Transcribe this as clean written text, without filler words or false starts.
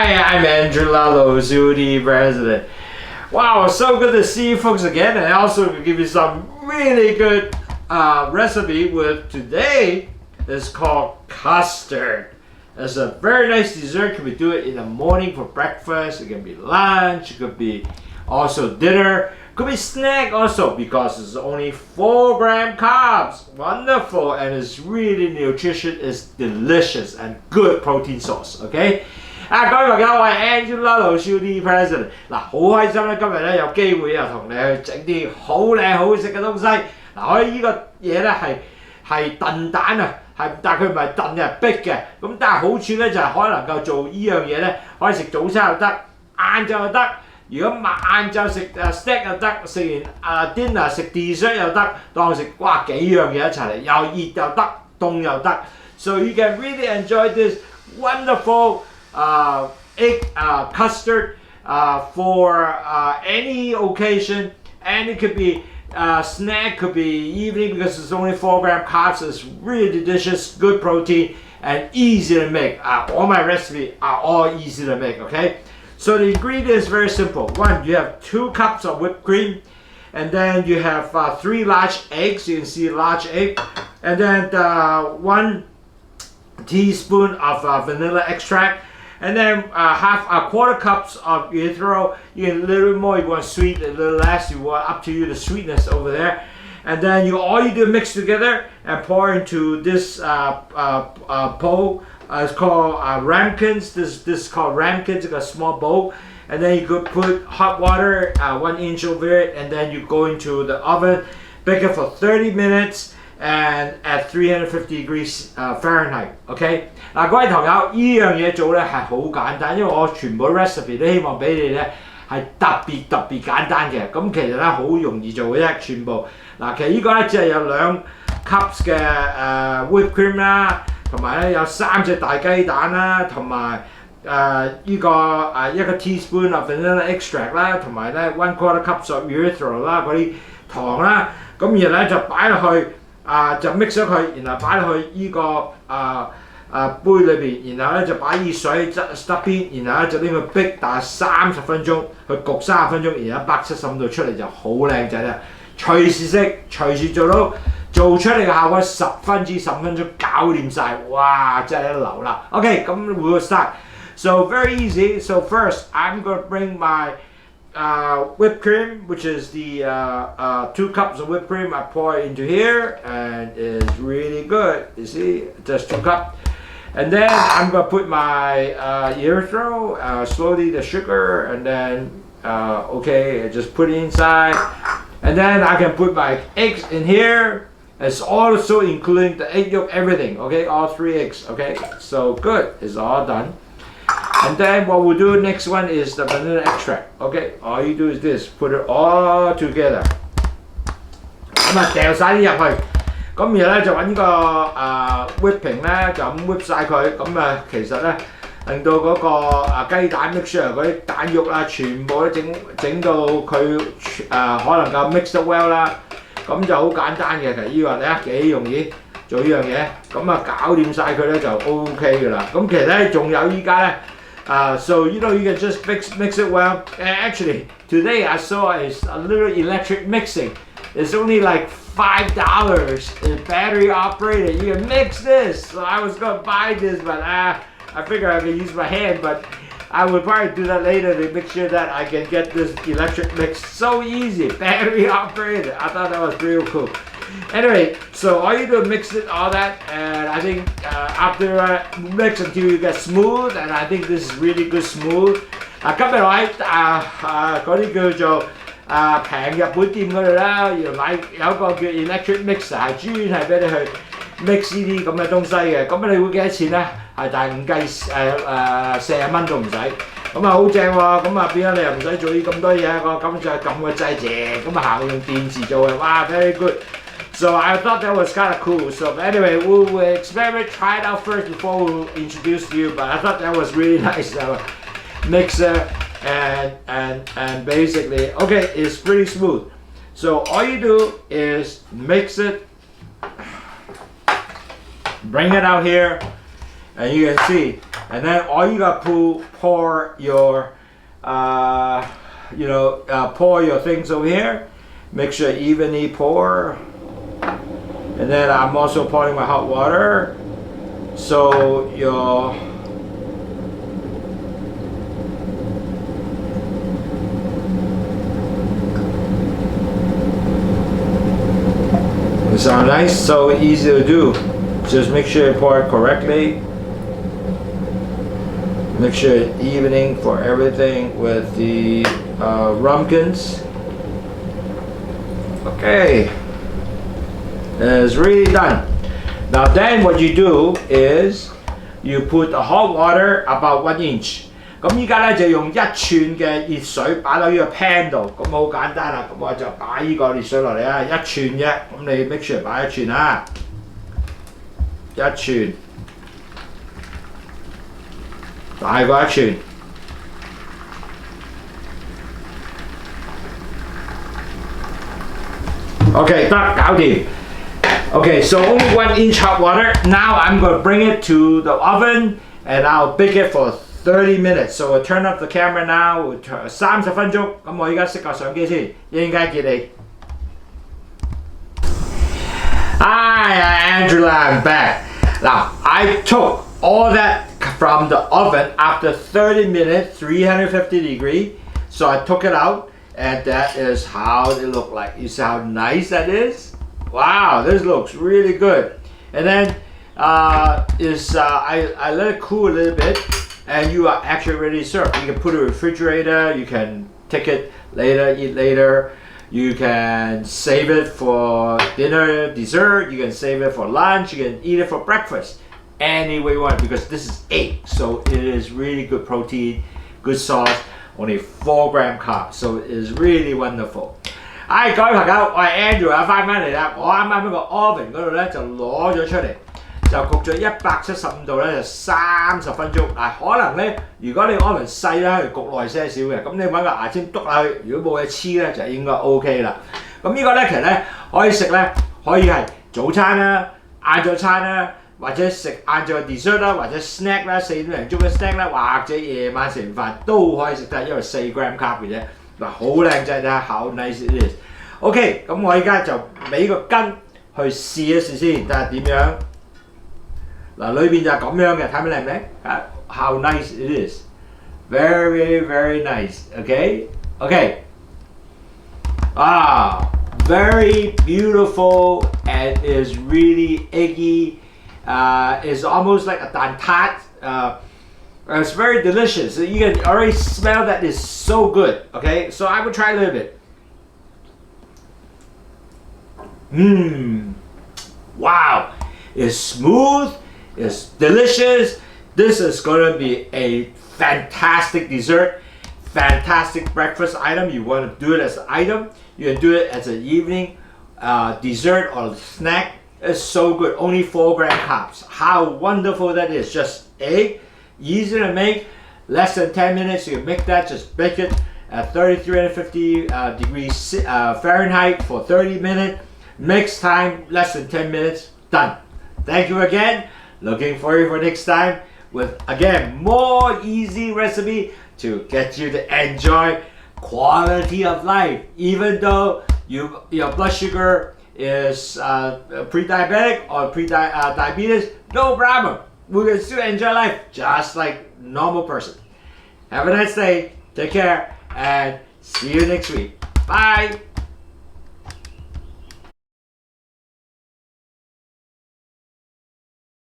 Hi, I'm Andrew Lowsutea, President. Wow, so good to see you folks again, and also to give you some really good recipe with today is called custard. It's a very nice dessert. You can do it in the morning for breakfast. It can be lunch. It could be also dinner. It could be snack also because it's only 4 gram carbs. Wonderful, and it's really nutritious. It's delicious and good protein source. Okay. 各位朋友，我係 Angela Lowsutea President。嗱，好開心咧，今日咧有機會又同你去整啲好靚好食嘅東西。嗱，我呢個嘢咧係燉蛋啊，但係佢唔係燉嘅，係逼嘅。咁但係好處咧就係可以能夠做呢樣嘢咧，可以食早餐又得，晏晝又得。如果晏晝食snack 又得，食完dinner 食 dessert 又得，當食哇幾樣嘢一齊嚟，又熱又得，凍又得。So you can really enjoy this wonderful egg custard for any occasion, and it could be snack, could be evening because it's only 4 gram carbs. So it's really delicious, good protein, and easy to make. All my recipes are all easy to make. Okay, so the ingredients very simple. One, you have 2 cups of whipped cream, and then you have 3 large eggs. You can see large egg, and then 1 teaspoon of vanilla extract. And then half a quarter cups of erythritol. You get a little more, you want sweet, a little less, you want up to you the sweetness over there. And then all you do mix together and pour into this bowl. It's called ramekins. This is called ramekins. It's a small bowl. And then you could put hot water 1 inch over it, and then you go into the oven, bake it for 30 minutes. And at 350 degrees Fahrenheit, OK？ 嗱，各位朋友，呢樣嘢做咧係好簡單，因為我全部 recipe 都希望俾你咧係特別簡單嘅。咁其實咧好容易做嘅啫，全部。嗱，其實呢個咧只係有2 cups 嘅whipped cream 啦，同埋咧有3隻大雞蛋啦，同埋呢個1個 teaspoon of vanilla extract 啦，同埋咧1 quarter cups of erythritol 啦，嗰啲糖啦，咁然後咧就擺落去。就 mix 咗佢，然後擺落去呢個杯裏邊，然後咧就擺熱水側邊，然後咧就拎佢逼大概30分鐘，去焗30分鐘，然後175度出嚟就好靚仔啦！隨時食，隨時做到，做出嚟嘅效果10分至15分鐘搞掂晒，哇！真係一流啦。OK， 咁 we will start. So very easy. So first, I'm gonna bring my whipped cream, which is the 2 cups of whipped cream. I pour it into here, and it's really good. You see, just 2 cups. And then I'm gonna put my erythritol, slowly the sugar, and then okay, just put it inside. And then I can put my eggs in here. It's also including the egg yolk, everything. Okay, all 3 eggs. Okay, so good. It's all done. And then what we'll do next one is the vanilla extract. Okay, all you do is this, put it all together. 咁啊掉晒啲入去，咁然後咧就揾個whipping 咧就咁 whip 晒佢，咁啊其實咧令到嗰個雞蛋 mixture 嗰啲蛋肉啦，全部都整到佢可能夠 mix 得 well 啦，咁就好簡單嘅。其實呢個你睇幾容易做呢樣嘢，咁啊搞掂晒佢咧就 OK 㗎啦。咁其實咧仲有依家咧。So you know you can just mix it well. And actually, today I saw a little electric mixing. It's only like $5. It's battery operated. You can mix this. So I was gonna buy this, but I figured I could use my hand. But I will probably do that later to make sure that I can get this electric mix. So easy, battery operated. I thought that was real cool. Anyway, so all you do is mix it, all that, and I think after mix until you get smooth, and I think this is really good smooth. 今日我喺嗰啲叫做平日本店嗰度啦，原來買有一個叫 electric mixer， 係專係俾你去 mix 呢啲咁嘅東西嘅。咁你會幾多錢咧？係但係唔計40蚊都唔使。咁啊好正喎！咁啊變咗你又唔使做啲咁多嘢，咁就撳個掣啫，咁啊行用電池做嘅，哇 very good！ So I thought that was kind of cool. So anyway, we'll experiment, try it out first before we'll introduce to you. But I thought that was really nice. Mixer and basically, okay, it's pretty smooth. So all you do is mix it, bring it out here, and you can see And then all you got to pour your, pour your things over here. Make sure evenly pour. And then I'm also pouring my hot water. So your it sounds nice, so easy to do. Just make sure you pour it correctly. Make sure it's evening for everything with the ramekins. Okay, it's really done. Now then what you do is you put the hot water about 1 inch. 咁依家咧就用1寸嘅熱水擺到呢個 pan 度，咁好簡單啦。咁我就擺呢個熱水落嚟啊，1寸啫。咁你 make sure 擺1寸啊，1寸，大過1寸。OK， 得，搞掂。Okay, so only 1 inch hot water. Now I'm going to bring it to the oven and I'll bake it for 30 minutes. So I'll turn off the camera now. 30分鐘。咁我而家熄個相機先，一陣間見你。Hi, Angela, I'm back. Now, I took all that from the oven after 30 minutes, 350 degrees. So I took it out and that is how it looked like. You see how nice that is? Wow, this looks really good. And then I let it cool a little bit and you are actually ready to serve. You can put it in the refrigerator, you can take it later, eat later. You can save it for dinner, dessert, you can save it for lunch, you can eat it for breakfast. Any way you want it because this is egg, so it is really good protein, good sauce, only 4 gram carb, so it is really wonderful. 各位朋友，我係 Andrew 啊，翻嚟啦。我啱啱喺個 oven 嗰度咧就攞咗出嚟，就焗咗175度咧就30分鐘。嗱，可能咧如果你 oven 細咧，係焗耐些少嘅，咁你揾個牙籤篤下去，如果冇嘢黐咧就應該 OK 啦。咁呢個咧其實咧可以食咧，可以係早餐啦、晏晝餐啦，或者食晏晝 dessert 啦，或者 snack 啦，4點零鐘嘅 snack 啦，或者夜晚食完飯都可以食得，因為4 gram carb 嘅啫。嗱，好靚仔啊 ，how nice it is。OK， 咁我而家就俾個羹去試一試先，睇下點樣。嗱，裏邊就係咁樣嘅，睇唔靚唔靚？啊 ，how nice it is， very very nice。OK，OK， very beautiful and is really eggy. It's almost like a 蛋撻。It's very delicious. You can already smell that it's so good. Okay, so I will try a little bit. Wow, it's smooth, it's delicious. This is going to be a fantastic dessert, fantastic breakfast item. You want to do it as an item, you can do it as an evening dessert or snack. It's so good, only 4 gram carbs. How wonderful that is. Just egg, easy to make, less than 10 minutes. You can make that, just bake it at 350 degrees Fahrenheit for 30 minutes. Mix time, less than 10 minutes, done. Thank you again. Looking forward for next time with, again, more easy recipe to get you to enjoy quality of life. Even though your blood sugar is pre-diabetic or pre-diabetes, no problem. We can still enjoy life just like normal person. Have a nice day. Take care and see you next week. Bye.